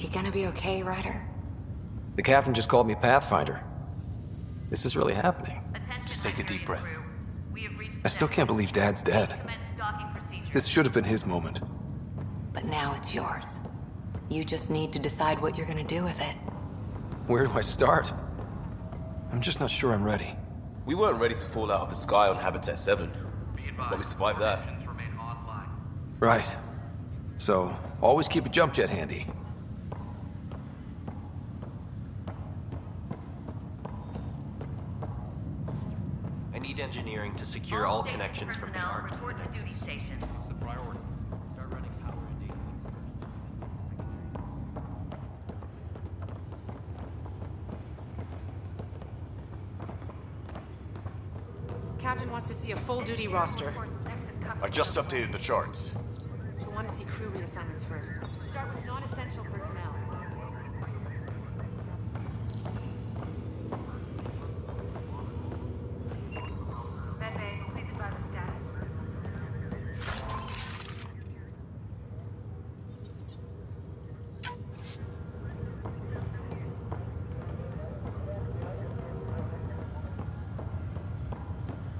You gonna be okay, Ryder? The captain just called me Pathfinder. This is really happening. Just take a deep breath. I still can't believe Dad's dead. This should have been his moment. But now it's yours. You just need to decide what you're gonna do with it. Where do I start? I'm just not sure I'm ready. We weren't ready to fall out of the sky on Habitat 7, but we survived that. Right. So, always keep a jump jet handy. I need engineering to secure all connections from the Ark to the Nexus. What's the priority? Start running power and data links first. Captain wants to see a full-duty roster. I just updated the charts. We want to see crew reassignments first. Start with non-essential personnel. Medbay, please advise of status.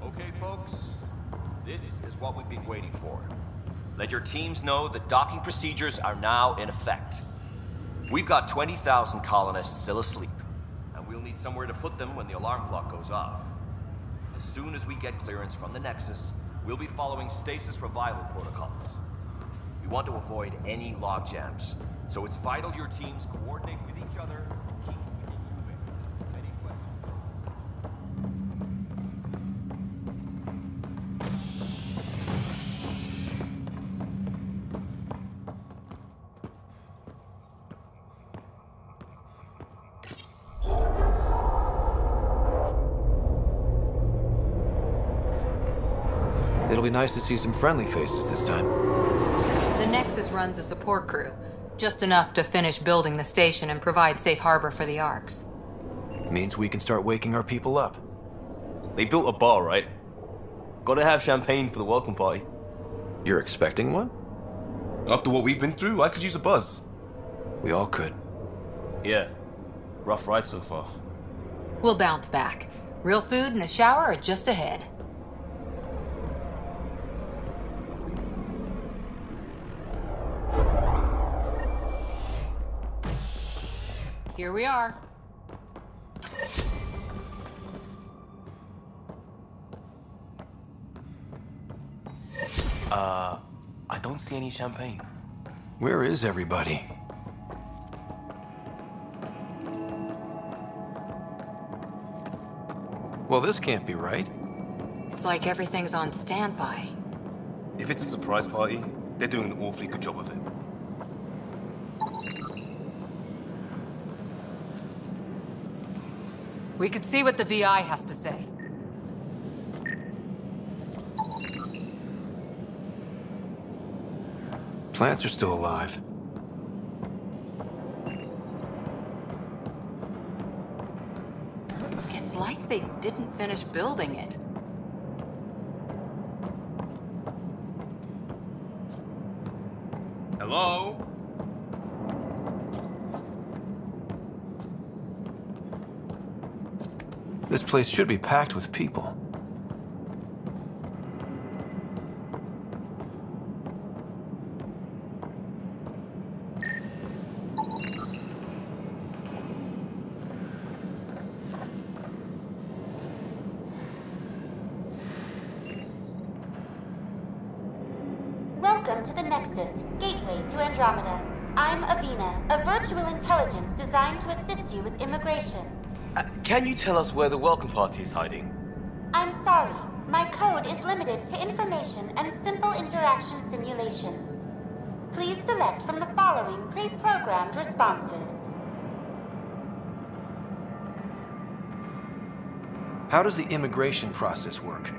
Okay, folks. This is what we've been waiting for. Let your teams know that docking procedures are now in effect. We've got 20,000 colonists still asleep, and we'll need somewhere to put them when the alarm clock goes off. As soon as we get clearance from the Nexus, we'll be following stasis revival protocols. We want to avoid any logjams, so it's vital your teams coordinate with each other and keep people moving. Any questions? It'll be nice to see some friendly faces this time. The Nexus runs a support crew. Just enough to finish building the station and provide safe harbor for the Arks. Means we can start waking our people up. They built a bar, right? Gotta have champagne for the welcome party. You're expecting one? After what we've been through, I could use a buzz. We all could. Yeah. Rough ride so far. We'll bounce back. Real food and a shower are just ahead. Here we are. I don't see any champagne. Where is everybody? Well, this can't be right. It's like everything's on standby. If it's a surprise party, they're doing an awfully good job of it. We could see what the VI has to say. Plants are still alive. It's like they didn't finish building it. Hello? This place should be packed with people. Welcome to the Nexus, gateway to Andromeda. I'm Avina, a virtual intelligence designed to assist you with immigration. Can you tell us where the welcome party is hiding? I'm sorry. My code is limited to information and simple interaction simulations. Please select from the following pre-programmed responses. How does the immigration process work?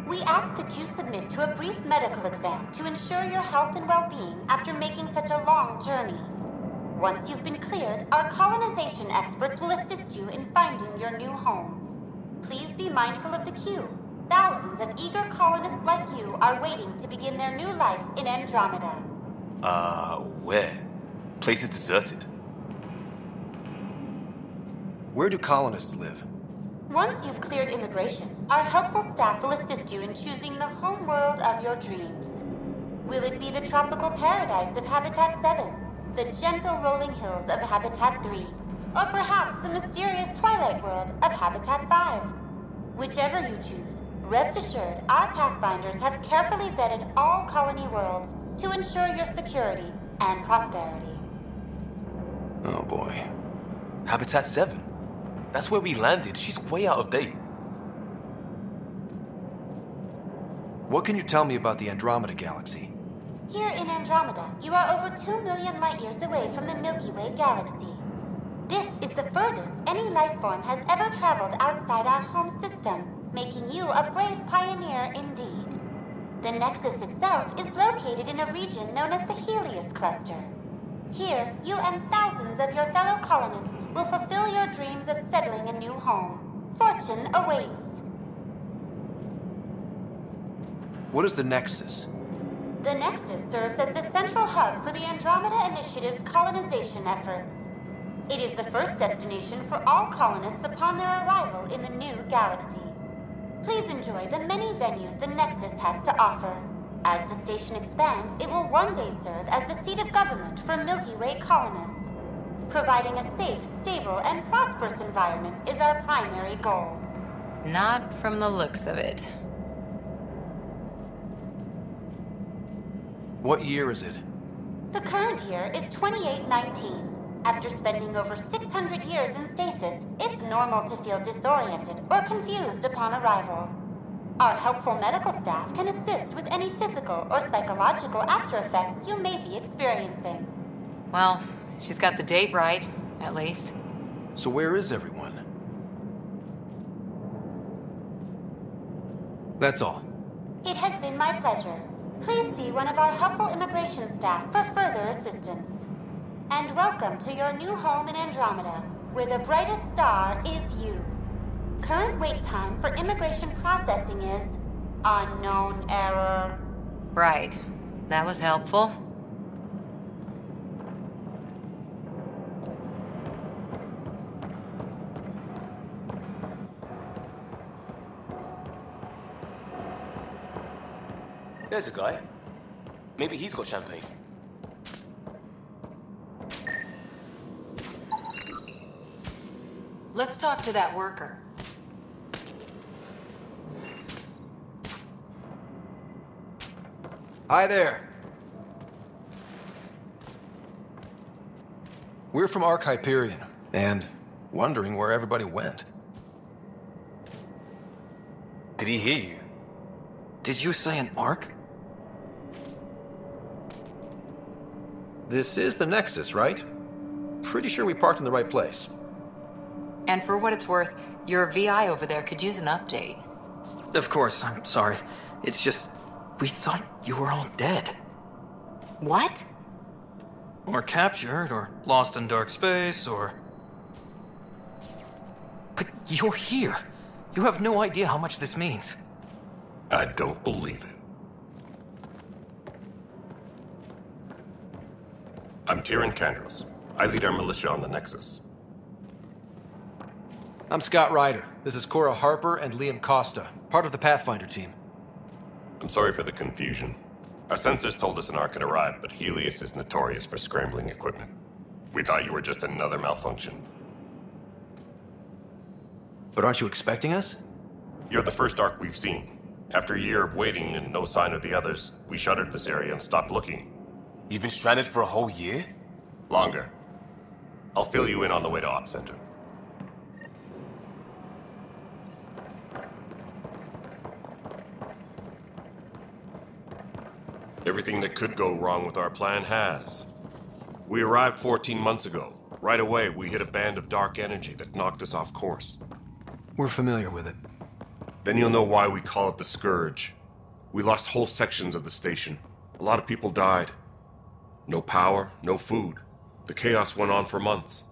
We ask that you submit to a brief medical exam to ensure your health and well-being after making such a long journey. Once you've been cleared, our colonization experts will assist you in finding your new home. Please be mindful of the queue. Thousands of eager colonists like you are waiting to begin their new life in Andromeda. Where? Place is deserted. Where do colonists live? Once you've cleared immigration, our helpful staff will assist you in choosing the home world of your dreams. Will it be the tropical paradise of Habitat 7, the gentle rolling hills of Habitat 3, or perhaps the mysterious twilight world of Habitat 5? Whichever you choose, rest assured our Pathfinders have carefully vetted all colony worlds to ensure your security and prosperity. Oh boy. Habitat 7. That's where we landed. She's way out of date. What can you tell me about the Andromeda Galaxy? Here in Andromeda, you are over 2 million light years away from the Milky Way galaxy. This is the furthest any life form has ever traveled outside our home system, making you a brave pioneer indeed. The Nexus itself is located in a region known as the Helios Cluster. Here, you and thousands of your fellow colonists will fulfill your dreams of settling a new home. Fortune awaits. What is the Nexus? The Nexus serves as the central hub for the Andromeda Initiative's colonization efforts. It is the first destination for all colonists upon their arrival in the new galaxy. Please enjoy the many venues the Nexus has to offer. As the station expands, it will one day serve as the seat of government for Milky Way colonists. Providing a safe, stable, and prosperous environment is our primary goal. Not from the looks of it. What year is it? The current year is 2819. After spending over 600 years in stasis, it's normal to feel disoriented or confused upon arrival. Our helpful medical staff can assist with any physical or psychological after effects you may be experiencing. Well, she's got the date right, at least. So where is everyone? That's all. It has been my pleasure. Please see one of our helpful immigration staff for further assistance. And welcome to your new home in Andromeda, where the brightest star is you. Current wait time for immigration processing is unknown error. Right. That was helpful. There's a guy. Maybe he's got champagne. Let's talk to that worker. Hi there. We're from Ark Hyperion, and wondering where everybody went. Did he hear you? Did you say an Ark? This is the Nexus, right? Pretty sure we parked in the right place. And for what it's worth, your VI over there could use an update. Of course, I'm sorry. It's just, we thought you were all dead. What? Or captured, or lost in dark space, or... But you're here. You have no idea how much this means. I don't believe it. I'm Tyrion Kandros. I lead our militia on the Nexus. I'm Scott Ryder. This is Cora Harper and Liam Costa, part of the Pathfinder team. I'm sorry for the confusion. Our sensors told us an Ark had arrived, but Helios is notorious for scrambling equipment. We thought you were just another malfunction. But aren't you expecting us? You're the first Ark we've seen. After a year of waiting and no sign of the others, we shuttered this area and stopped looking. You've been stranded for a whole year? Longer. I'll fill you in on the way to Op Center. Everything that could go wrong with our plan has. We arrived 14 months ago. Right away, we hit a band of dark energy that knocked us off course. We're familiar with it. Then you'll know why we call it the Scourge. We lost whole sections of the station. A lot of people died. No power, no food. The chaos went on for months.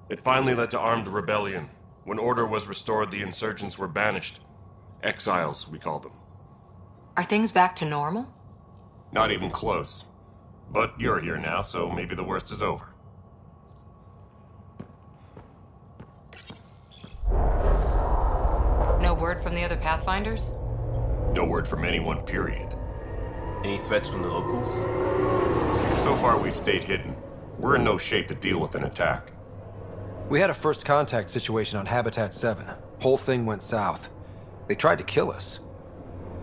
It finally led to armed rebellion. When order was restored, the insurgents were banished. Exiles, we call them. Are things back to normal? Not even close. But you're here now, so maybe the worst is over. word from the other Pathfinders? No word from anyone, period. Any threats from the locals? So far, we've stayed hidden. We're in no shape to deal with an attack. We had a first contact situation on Habitat 7. Whole thing went south. They tried to kill us.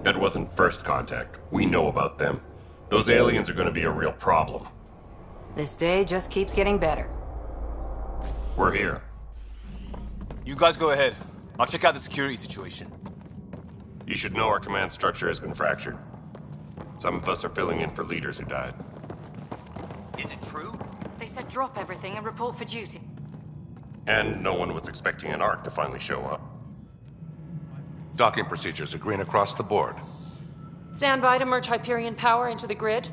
That wasn't first contact. We know about them. Those aliens are going to be a real problem. This day just keeps getting better. We're here. You guys go ahead. I'll check out the security situation. You should know our command structure has been fractured. Some of us are filling in for leaders who died. Is it true? They said drop everything and report for duty. And no one was expecting an Ark to finally show up. Docking procedures are green across the board. Stand by to merge Hyperion power into the grid.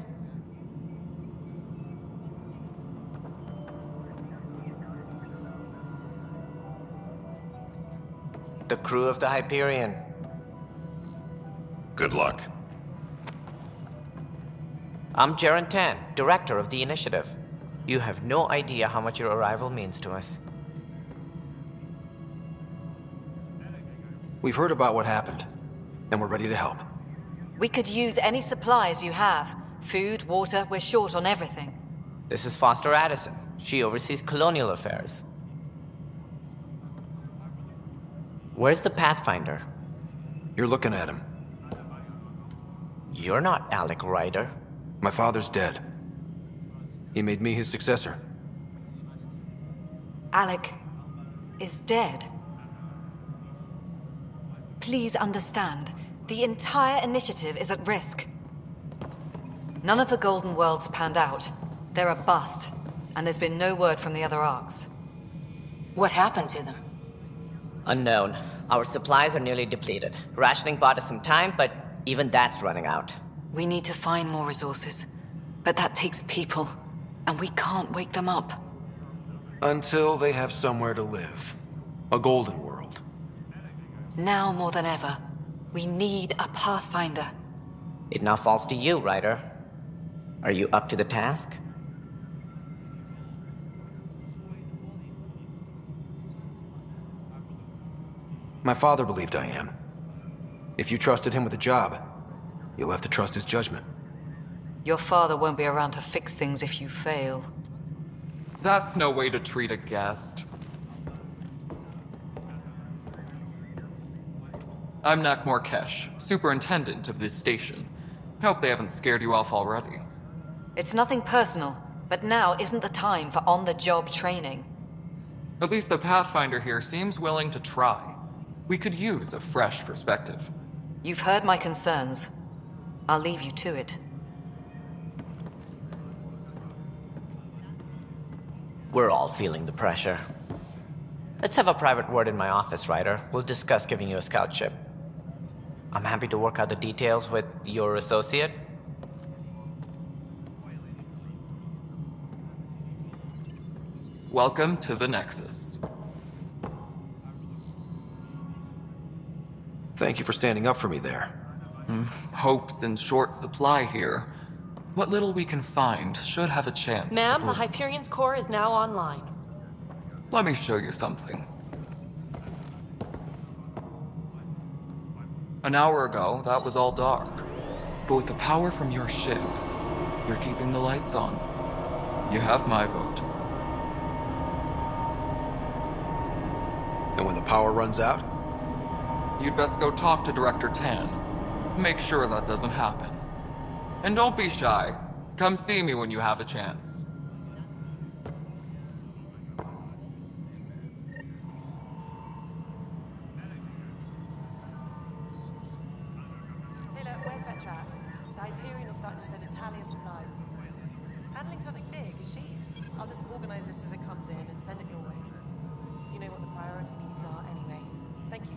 The crew of the Hyperion. Good luck. I'm Jaren Tan, director of the initiative. You have no idea how much your arrival means to us. We've heard about what happened, and we're ready to help. We could use any supplies you have. Food, water, we're short on everything. This is Foster Addison. She oversees colonial affairs. Where's the Pathfinder? You're looking at him. You're not Alec Ryder. My father's dead. He made me his successor. Alec is dead. Please understand, the entire initiative is at risk. None of the Golden Worlds panned out. They're a bust, and there's been no word from the other Arks. What happened to them? Unknown. Our supplies are nearly depleted. Rationing bought us some time, but even that's running out. We need to find more resources, but that takes people, and we can't wake them up. Until they have somewhere to live. A golden world. Now more than ever, we need a Pathfinder. It now falls to you, Ryder. Are you up to the task? My father believed I am. If you trusted him with a job, you'll have to trust his judgment. Your father won't be around to fix things if you fail. That's no way to treat a guest. I'm Nak Morkesh, superintendent of this station. Hope they haven't scared you off already. It's nothing personal, but now isn't the time for on-the-job training. At least the Pathfinder here seems willing to try. We could use a fresh perspective. You've heard my concerns. I'll leave you to it. We're all feeling the pressure. Let's have a private word in my office, Ryder. We'll discuss giving you a scout ship. I'm happy to work out the details with your associate. Welcome to the Nexus. Thank you for standing up for me there. Hope's in short supply here. What little we can find should have a chance. Ma'am, the Hyperion's core is now online. Let me show you something. An hour ago, that was all dark. But with the power from your ship, you're keeping the lights on. You have my vote. And when the power runs out? You'd best go talk to Director Tan. Make sure that doesn't happen. And don't be shy. Come see me when you have a chance. Taylor, where's Vetra at? The Hyperion is starting to send a tally of supplies. Handling something big, is she? I'll just organize this as it comes in and send it your way. You know what the priority needs are anyway. Thank you.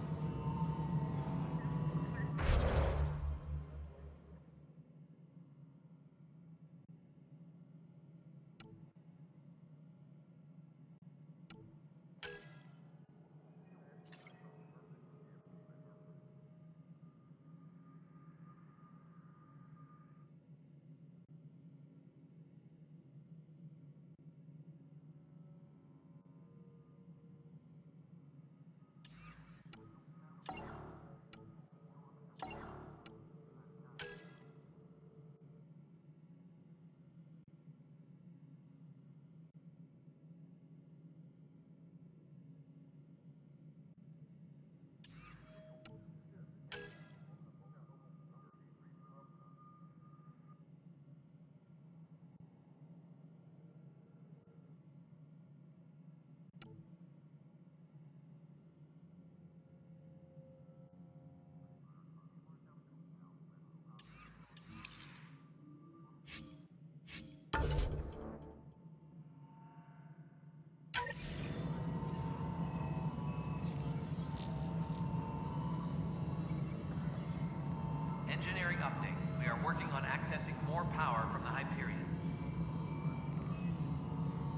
more power from the Hyperion.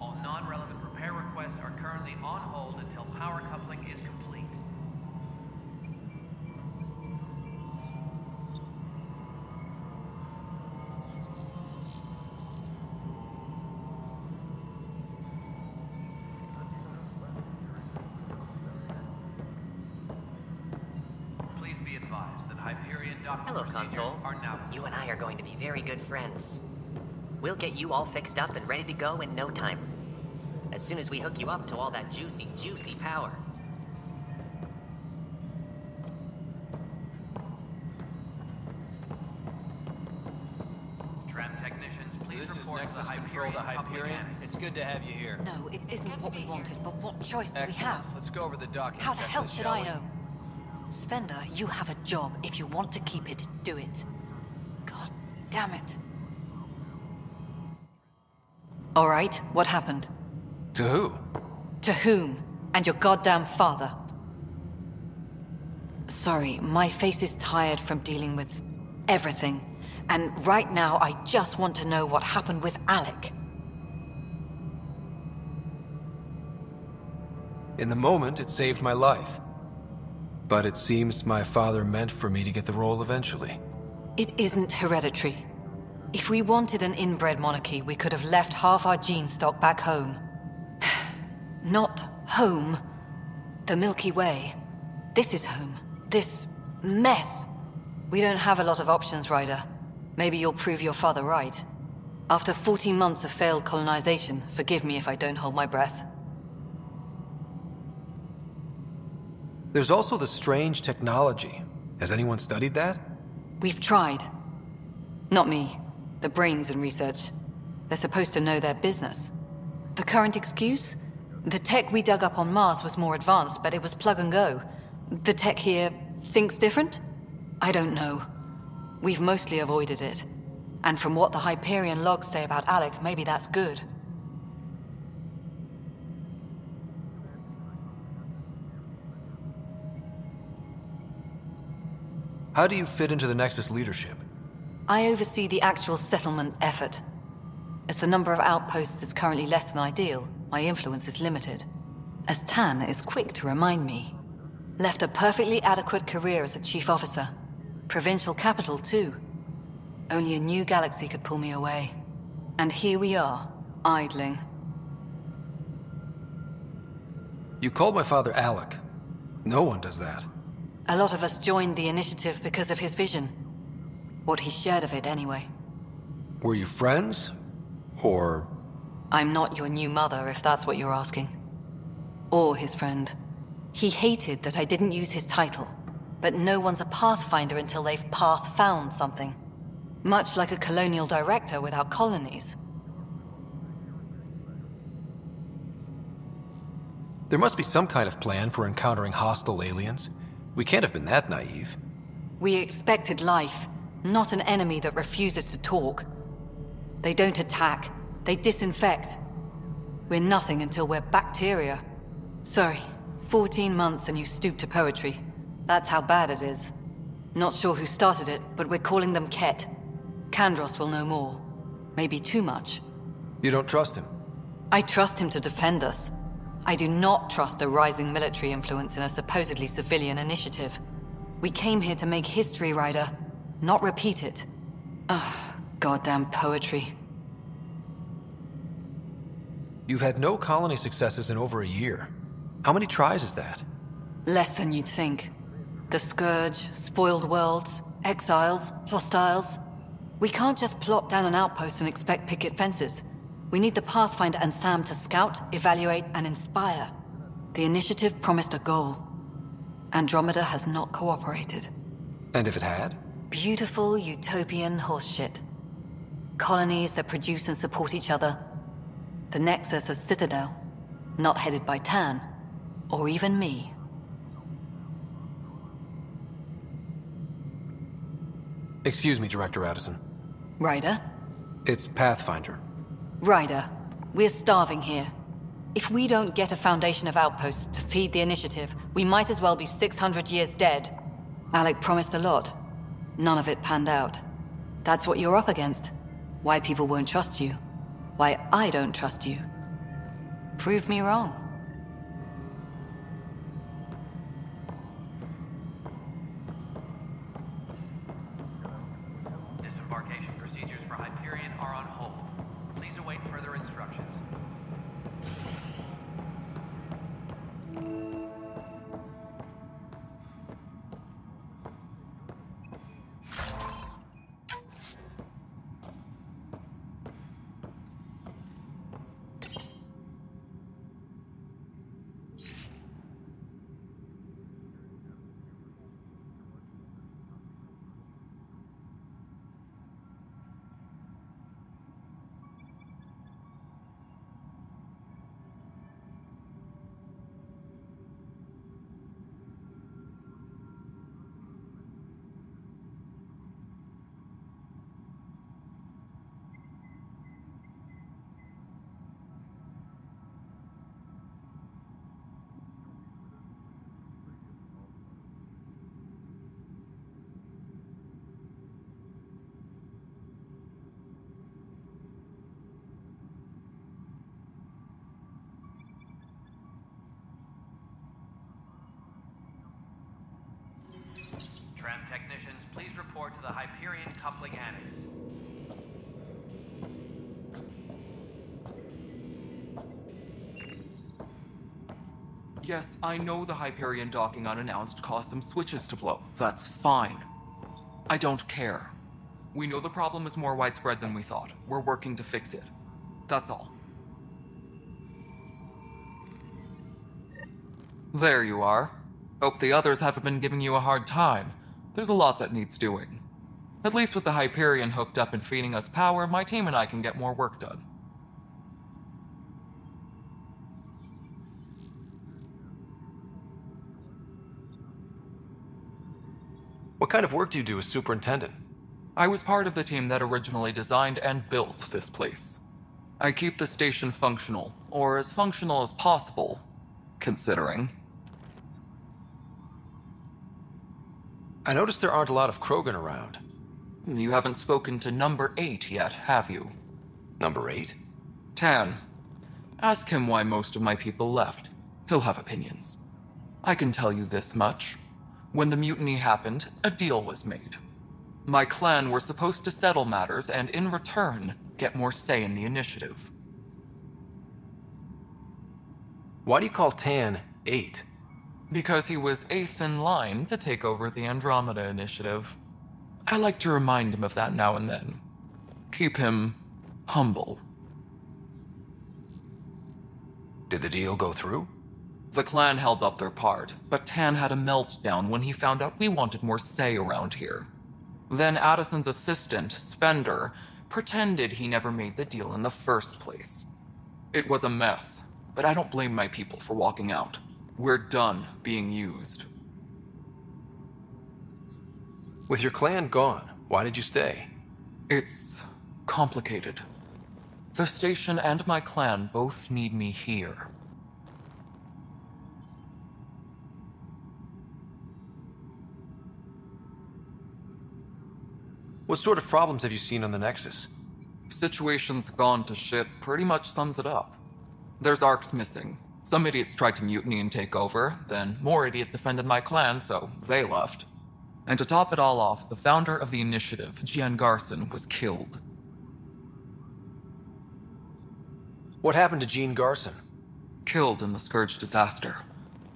All non-relevant repair requests are currently on hold until power coupling is complete. Please be advised that Hyperion docking Hello, procedures Console. are now... You and I are going to be very good friends. We'll get you all fixed up and ready to go in no time. As soon as we hook you up to all that juicy, juicy power. Tram technicians, please This is report Nexus to the Control to Hyperion Hyperion. It's good to have you here. No, it isn't what we wanted, but what choice do we Excellent. have? Let's go over the docking How the hell checklist, should shall I we? know? Spender, you have a job. If you want to keep it, do it. God damn it. All right, what happened? To who? To whom? And your goddamn father. Sorry, my face is tired from dealing with everything. And right now, I just want to know what happened with Alec. In the moment, it saved my life. But it seems my father meant for me to get the role eventually. It isn't hereditary. If we wanted an inbred monarchy, we could have left half our gene stock back home. Not home. The Milky Way. This is home. This mess. We don't have a lot of options, Ryder. Maybe you'll prove your father right. After 14 months of failed colonization, forgive me if I don't hold my breath. There's also the strange technology. Has anyone studied that? We've tried. Not me. The brains in research. They're supposed to know their business. The current excuse? The tech we dug up on Mars was more advanced, but it was plug and go. The tech here thinks different? I don't know. We've mostly avoided it. And from what the Hyperion logs say about Alec, maybe that's good. How do you fit into the Nexus leadership? I oversee the actual settlement effort. As the number of outposts is currently less than ideal, my influence is limited. As Tan is quick to remind me. Left a perfectly adequate career as a chief officer. Provincial capital, too. Only a new galaxy could pull me away. And here we are, idling. You called my father Alec. No one does that. A lot of us joined the initiative because of his vision. What he shared of it, anyway. Were you friends? Or... I'm not your new mother, if that's what you're asking. Or his friend. He hated that I didn't use his title. But no one's a pathfinder until they've path-found something. Much like a colonial director without colonies. There must be some kind of plan for encountering hostile aliens. We can't have been that naive. We expected life, not an enemy that refuses to talk. They don't attack, they disinfect. We're nothing until we're bacteria. Sorry, 14 months and you stoop to poetry. That's how bad it is. Not sure who started it, but we're calling them Ket. Kandros will know more. Maybe too much. You don't trust him? I trust him to defend us. I do not trust a rising military influence in a supposedly civilian initiative. We came here to make history, Ryder, not repeat it. Ugh, goddamn poetry. You've had no colony successes in over a year. How many tries is that? Less than you'd think. The Scourge, spoiled worlds, exiles, hostiles. We can't just plop down an outpost and expect picket fences. We need the Pathfinder and Sam to scout, evaluate, and inspire. The initiative promised a goal. Andromeda has not cooperated. And if it had? Beautiful utopian horseshit. Colonies that produce and support each other. The Nexus as Citadel. Not headed by Tan. Or even me. Excuse me, Director Addison. Ryder? It's Pathfinder. Ryder, we're starving here. If we don't get a foundation of outposts to feed the initiative, we might as well be 600 years dead. Alec promised a lot. None of it panned out. That's what you're up against. Why people won't trust you. Why I don't trust you. Prove me wrong. Disembarkation procedures for Hyperion are on hold. Please await further instructions. Tram technicians, please report to the Hyperion Coupling Annex. Yes, I know the Hyperion docking unannounced caused some switches to blow. That's fine. I don't care. We know the problem is more widespread than we thought. We're working to fix it. That's all. There you are. Hope the others haven't been giving you a hard time. There's a lot that needs doing. At least with the Hyperion hooked up and feeding us power, my team and I can get more work done. What kind of work do you do as superintendent? I was part of the team that originally designed and built this place. I keep the station functional, or as functional as possible, considering. I noticed there aren't a lot of Krogan around. You haven't spoken to number 8 yet, have you? Number 8? Tan. Ask him why most of my people left. He'll have opinions. I can tell you this much. When the mutiny happened, a deal was made. My clan were supposed to settle matters and, in return, get more say in the initiative. Why do you call Tan 8? Because he was 8th in line to take over the Andromeda Initiative. I like to remind him of that now and then. Keep him humble. Did the deal go through? The clan held up their part, but Tan had a meltdown when he found out we wanted more say around here. Then Addison's assistant, Spender, pretended he never made the deal in the first place. It was a mess, but I don't blame my people for walking out. We're done being used. With your clan gone, why did you stay? It's complicated. The station and my clan both need me here. What sort of problems have you seen on the Nexus? Situation's gone to shit pretty much sums it up. There's ARCs missing. Some idiots tried to mutiny and take over, then more idiots offended my clan, so they left. And to top it all off, the founder of the initiative, Gian Garson, was killed. What happened to Jean Garson? Killed in the Scourge disaster.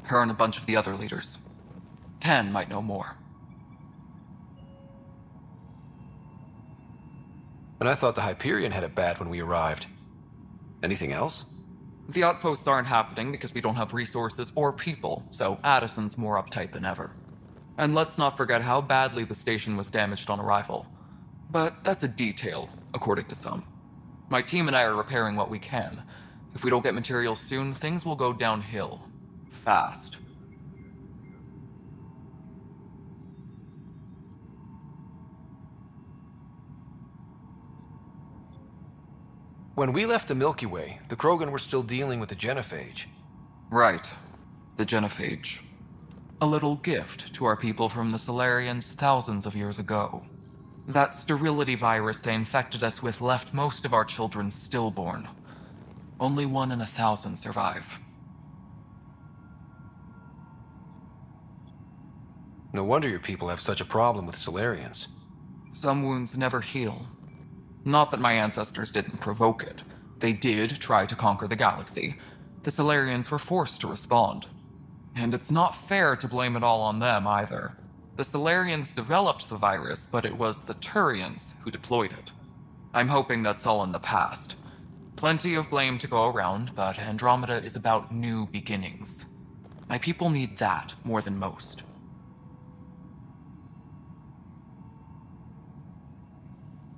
Her and a bunch of the other leaders. Tan might know more. And I thought the Hyperion had it bad when we arrived. Anything else? The outposts aren't happening because we don't have resources or people, so Addison's more uptight than ever. And let's not forget how badly the station was damaged on arrival. But that's a detail, according to some. My team and I are repairing what we can. If we don't get materials soon, things will go downhill. Fast. When we left the Milky Way, the Krogan were still dealing with the Genophage. Right. The Genophage. A little gift to our people from the Solarians thousands of years ago. That sterility virus they infected us with left most of our children stillborn. Only 1 in 1,000 survive. No wonder your people have such a problem with Solarians. Some wounds never heal. Not that my ancestors didn't provoke it. They did try to conquer the galaxy. The Solarians were forced to respond. And it's not fair to blame it all on them either. The Solarians developed the virus, but it was the Turians who deployed it. I'm hoping that's all in the past. Plenty of blame to go around, but Andromeda is about new beginnings. My people need that more than most.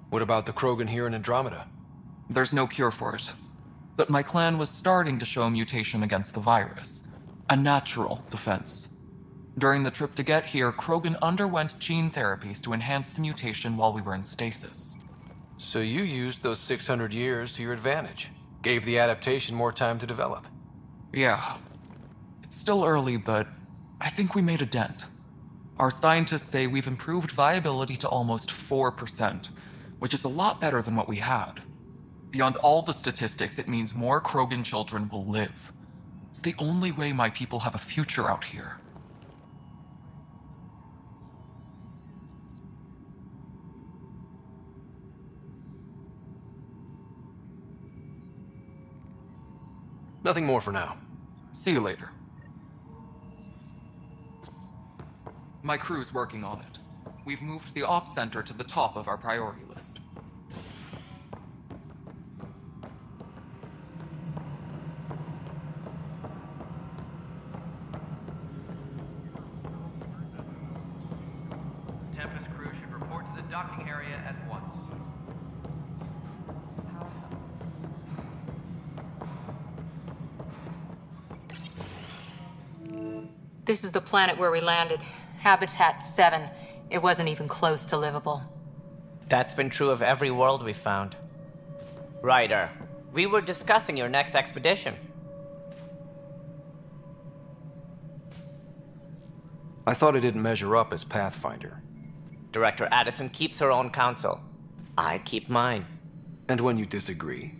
What about the Krogan here in Andromeda? There's no cure for it. But my clan was starting to show mutation against the virus. A natural defense. During the trip to get here, Krogan underwent gene therapies to enhance the mutation while we were in stasis. So you used those 600 years to your advantage. Gave the adaptation more time to develop. Yeah. It's still early, but I think we made a dent. Our scientists say we've improved viability to almost 4%, which is a lot better than what we had. Beyond all the statistics, it means more Krogan children will live. It's the only way my people have a future out here. Nothing more for now. See you later. My crew's working on it. We've moved the ops center to the top of our priority list. Tempest crew should report to the docking area at once. This is the planet where we landed. Habitat 7. It wasn't even close to livable. That's been true of every world we found. Ryder, we were discussing your next expedition. I thought I didn't measure up as Pathfinder. Director Addison keeps her own counsel. I keep mine. And when you disagree?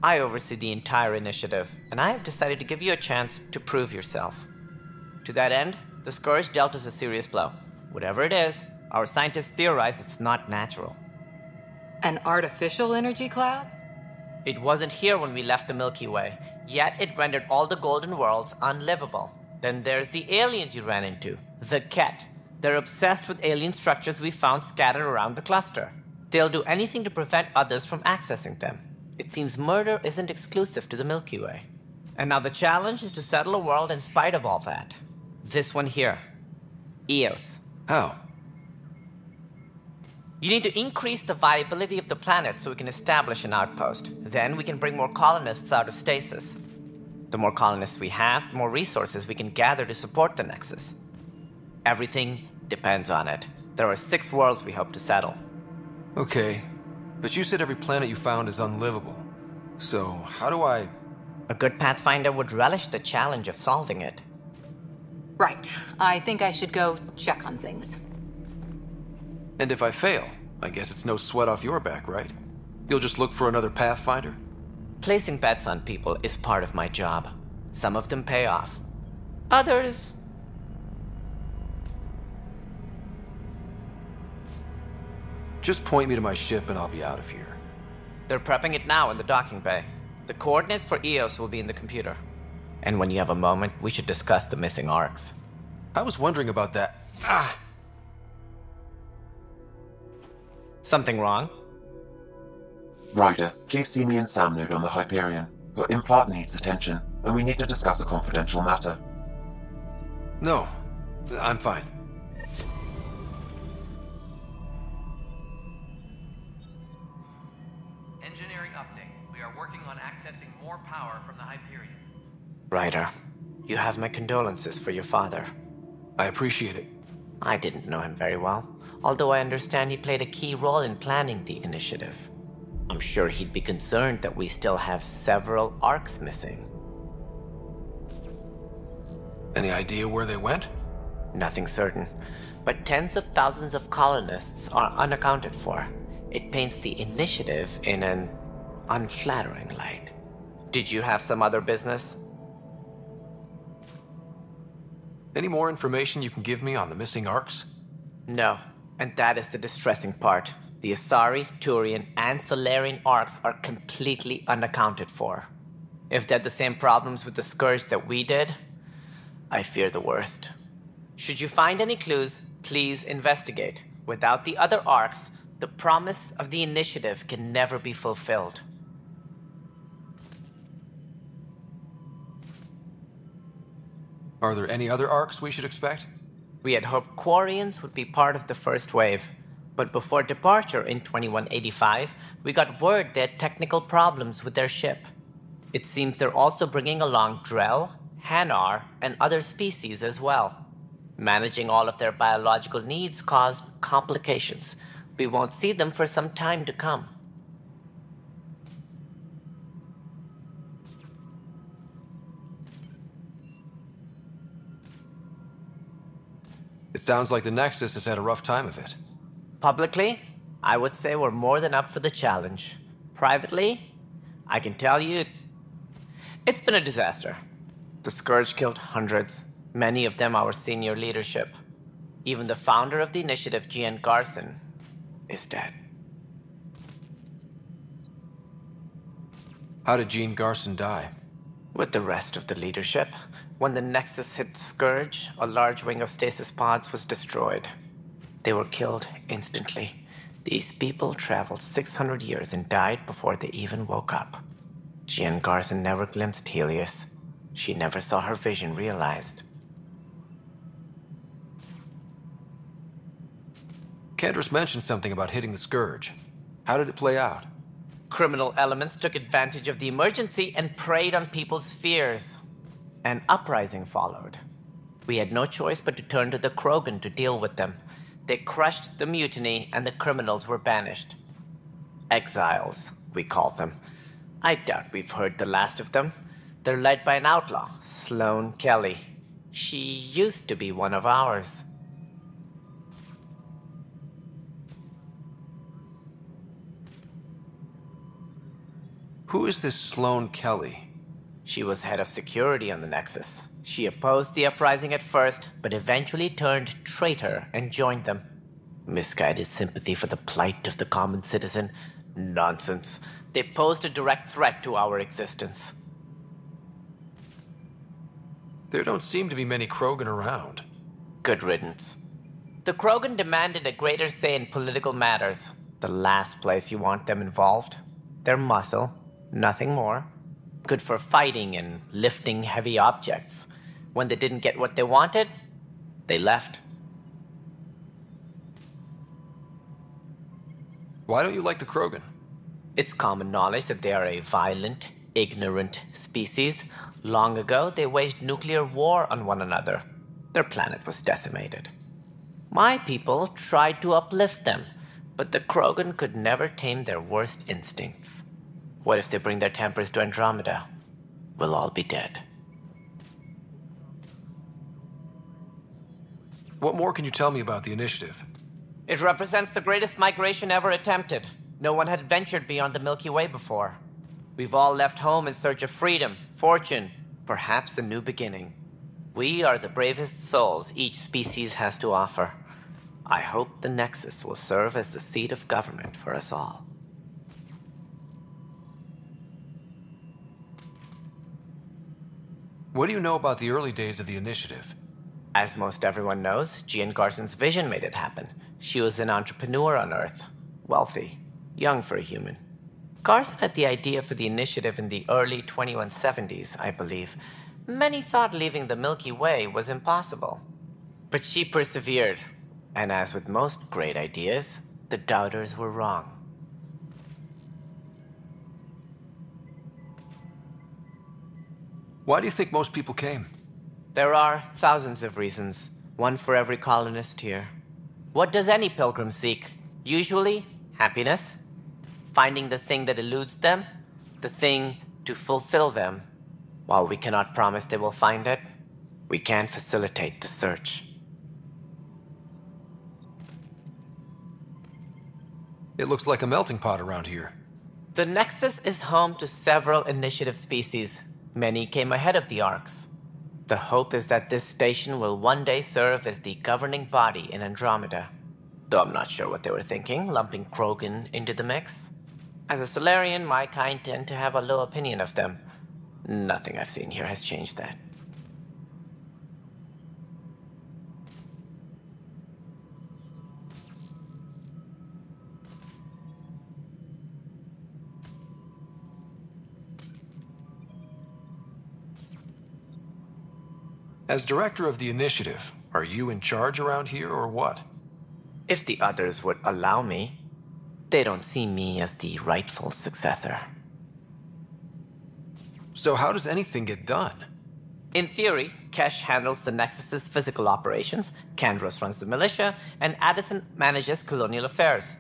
I oversee the entire initiative, and I have decided to give you a chance to prove yourself. To that end, the Scourge dealt us a serious blow. Whatever it is, our scientists theorize it's not natural. An artificial energy cloud? It wasn't here when we left the Milky Way, yet it rendered all the Golden Worlds unlivable. Then there's the aliens you ran into, the Ket. They're obsessed with alien structures we found scattered around the cluster. They'll do anything to prevent others from accessing them. It seems murder isn't exclusive to the Milky Way. And now the challenge is to settle a world in spite of all that. This one here. Eos. How? You need to increase the viability of the planet so we can establish an outpost. Then we can bring more colonists out of stasis. The more colonists we have, the more resources we can gather to support the Nexus. Everything depends on it. There are 6 worlds we hope to settle. Okay, but you said every planet you found is unlivable. So, how do I... A good Pathfinder would relish the challenge of solving it. Right. I think I should go check on things. And if I fail, I guess it's no sweat off your back, right? You'll just look for another Pathfinder? Placing bets on people is part of my job. Some of them pay off. Others... Just point me to my ship and I'll be out of here. They're prepping it now in the docking bay. The coordinates for Eos will be in the computer. And when you have a moment, we should discuss the missing arcs. I was wondering about that. Ah! Something wrong? Ryder, please see me and Sam Node on the Hyperion. Your implant needs attention, and we need to discuss a confidential matter. No, I'm fine. Engineering update. We are working on accessing more power from the Hyperion. Ryder, you have my condolences for your father. I appreciate it. I didn't know him very well, although I understand he played a key role in planning the initiative. I'm sure he'd be concerned that we still have several arcs missing. Any idea where they went? Nothing certain, but tens of thousands of colonists are unaccounted for. It paints the initiative in an unflattering light. Did you have some other business? Any more information you can give me on the missing Arks? No, and that is the distressing part. The Asari, Turian, and Salarian Arks are completely unaccounted for. If they had the same problems with the Scourge that we did, I fear the worst. Should you find any clues, please investigate. Without the other Arks, the promise of the initiative can never be fulfilled. Are there any other Arks we should expect? We had hoped Quarians would be part of the first wave, but before departure in 2185, we got word they had technical problems with their ship. It seems they're also bringing along Drell, Hanar, and other species as well. Managing all of their biological needs caused complications. We won't see them for some time to come. It sounds like the Nexus has had a rough time of it. Publicly, I would say we're more than up for the challenge. Privately, I can tell you, it's been a disaster. The Scourge killed hundreds, many of them our senior leadership. Even the founder of the initiative, Gian Garson, is dead. How did Jean Garson die? With the rest of the leadership. When the Nexus hit Scourge, a large wing of stasis pods was destroyed. They were killed instantly. These people traveled 600 years and died before they even woke up. Jean Garson never glimpsed Helios. She never saw her vision realized. Cantor's mentioned something about hitting the Scourge. How did it play out? Criminal elements took advantage of the emergency and preyed on people's fears. An uprising followed. We had no choice but to turn to the Krogan to deal with them. They crushed the mutiny and the criminals were banished. Exiles, we call them. I doubt we've heard the last of them. They're led by an outlaw, Sloane Kelly. She used to be one of ours. Who is this Sloane Kelly? She was head of security on the Nexus. She opposed the uprising at first, but eventually turned traitor and joined them. Misguided sympathy for the plight of the common citizen? Nonsense. They posed a direct threat to our existence. There don't seem to be many Krogan around. Good riddance. The Krogan demanded a greater say in political matters. The last place you want them involved. Their muscle, nothing more. Good for fighting and lifting heavy objects. When they didn't get what they wanted, they left. Why don't you like the Krogan? It's common knowledge that they are a violent, ignorant species. Long ago, they waged nuclear war on one another. Their planet was decimated. My people tried to uplift them, but the Krogan could never tame their worst instincts. What if they bring their tempers to Andromeda? We'll all be dead. What more can you tell me about the initiative? It represents the greatest migration ever attempted. No one had ventured beyond the Milky Way before. We've all left home in search of freedom, fortune, perhaps a new beginning. We are the bravest souls each species has to offer. I hope the Nexus will serve as the seat of government for us all. What do you know about the early days of the initiative? As most everyone knows, Jean Garson's vision made it happen. She was an entrepreneur on Earth. Wealthy. Young for a human. Garson had the idea for the initiative in the early 2170s, I believe. Many thought leaving the Milky Way was impossible. But she persevered. And as with most great ideas, the doubters were wrong. Why do you think most people came? There are thousands of reasons, one for every colonist here. What does any pilgrim seek? Usually, happiness. Finding the thing that eludes them, the thing to fulfill them. While we cannot promise they will find it, we can facilitate the search. It looks like a melting pot around here. The Nexus is home to several initiative species. Many came ahead of the Arks. The hope is that this station will one day serve as the governing body in Andromeda. Though I'm not sure what they were thinking, lumping Krogan into the mix. As a Solarian, my kind tend to have a low opinion of them. Nothing I've seen here has changed that. As director of the initiative, are you in charge around here or what? If the others would allow me, they don't see me as the rightful successor. So how does anything get done? In theory, Kesh handles the Nexus's physical operations, Kandros runs the militia, and Addison manages colonial affairs.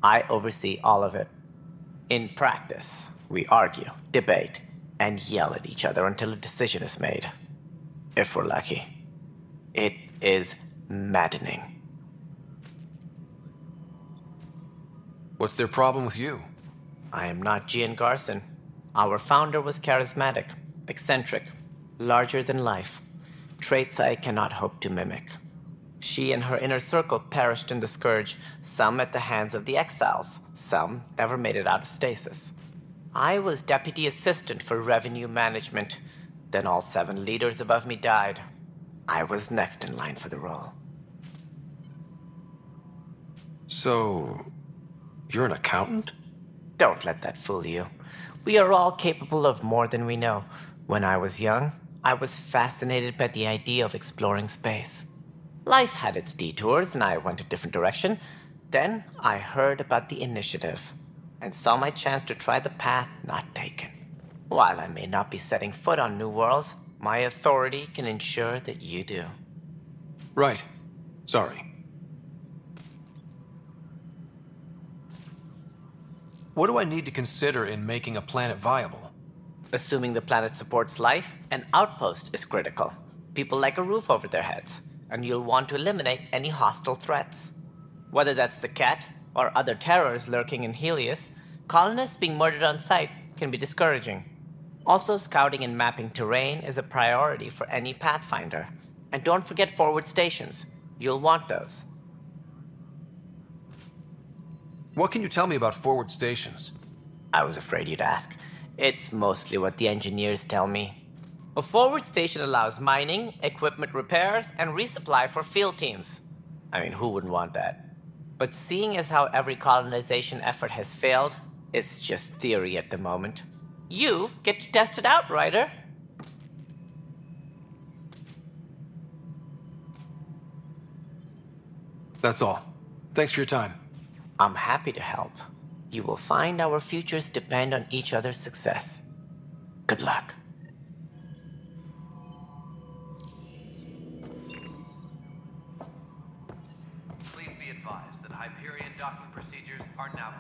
I oversee all of it. In practice, we argue, debate, and yell at each other until a decision is made. If we're lucky. It is maddening. What's their problem with you? I am not Gian Garson. Our founder was charismatic, eccentric, larger than life. Traits I cannot hope to mimic. She and her inner circle perished in the Scourge, some at the hands of the Exiles, some never made it out of stasis. I was deputy assistant for revenue management. Then all 7 leaders above me died. I was next in line for the role. So, you're an accountant? Don't let that fool you. We are all capable of more than we know. When I was young, I was fascinated by the idea of exploring space. Life had its detours and I went a different direction. Then I heard about the initiative and saw my chance to try the path not taken. While I may not be setting foot on New Worlds, my authority can ensure that you do. Right. Sorry. What do I need to consider in making a planet viable? Assuming the planet supports life, an outpost is critical. People like a roof over their heads, and you'll want to eliminate any hostile threats. Whether that's the Ket or other terrors lurking in Helios, colonists being murdered on sight can be discouraging. Also, scouting and mapping terrain is a priority for any Pathfinder. And don't forget forward stations. You'll want those. What can you tell me about forward stations? I was afraid you'd ask. It's mostly what the engineers tell me. A forward station allows mining, equipment repairs, and resupply for field teams. I mean, who wouldn't want that? But seeing as how every colonization effort has failed, it's just theory at the moment. You get to test it out, Ryder. That's all. Thanks for your time. I'm happy to help. You will find our futures depend on each other's success. Good luck. Please be advised that Hyperion docking procedures are now